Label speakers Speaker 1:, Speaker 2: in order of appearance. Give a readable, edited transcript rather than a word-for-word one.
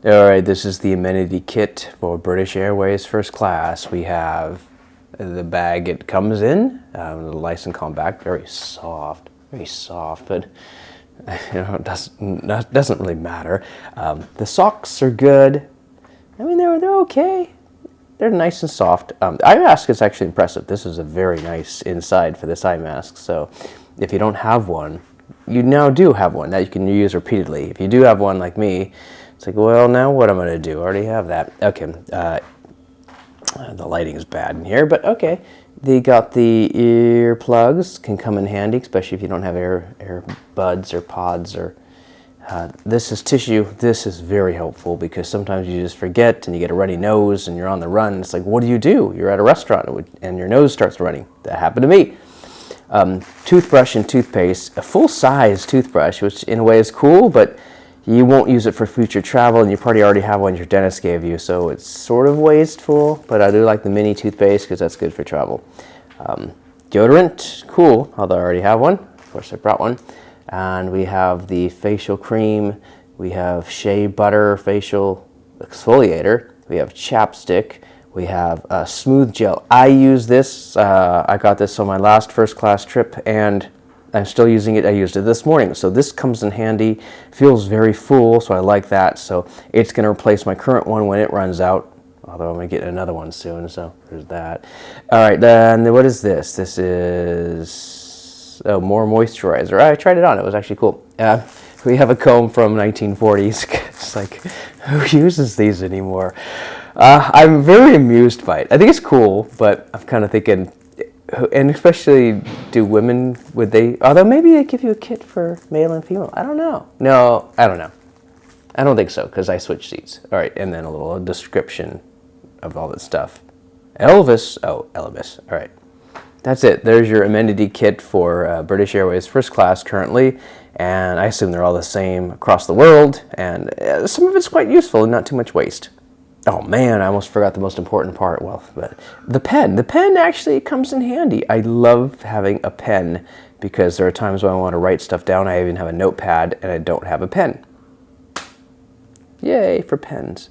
Speaker 1: All right, this is the amenity kit for British Airways first class. We have the bag it comes in, the license compact, very soft, but it doesn't really matter. The socks are good. I mean, they're okay. They're nice and soft. Eye mask is actually impressive. This is a very nice inside for this eye mask. So if you don't have one, you now do have one that you can use repeatedly. If you do have one like me, it's like, well, now what am I going to do? I already have that. Okay, the lighting is bad in here, but okay. They got the earplugs, can come in handy, especially if you don't have earbuds or pods. Or this is tissue. This is very helpful because sometimes you just forget and you get a runny nose and you're on the run. It's like, what do? You're at a restaurant and your nose starts running. That happened to me. Toothbrush and toothpaste, a full-size toothbrush, which in a way is cool, but you won't use it for future travel, and you probably already have one your dentist gave you, so it's sort of wasteful, but I do like the mini toothpaste because that's good for travel. Deodorant, cool, although I already have one. Of course, I brought one. And we have the facial cream. We have shea butter facial exfoliator. We have chapstick. We have smooth gel. I use this. I got this on my last first class trip, and I'm still using it. I used it this morning. So this comes in handy, feels very full, so I like that. So it's going to replace my current one when it runs out, although I'm going to get another one soon, so there's that. All right, then what is this? This is more moisturizer. I tried it on. It was actually cool. We have a comb from 1940s. It's like, who uses these anymore? I'm very amused by it. I think it's cool, but I'm kind of thinking, and especially, do women, would they, although maybe they give you a kit for male and female. I don't know. No, I don't know. I don't think so, because I switched seats. All right, and then a little description of all this stuff. Elvis. All right. That's it. There's your amenity kit for British Airways first class currently, and I assume they're all the same across the world, and some of it's quite useful and not too much waste. Oh man, I almost forgot the most important part. Well, but the pen. The pen actually comes in handy. I love having a pen because there are times when I want to write stuff down. I even have a notepad and I don't have a pen. Yay for pens.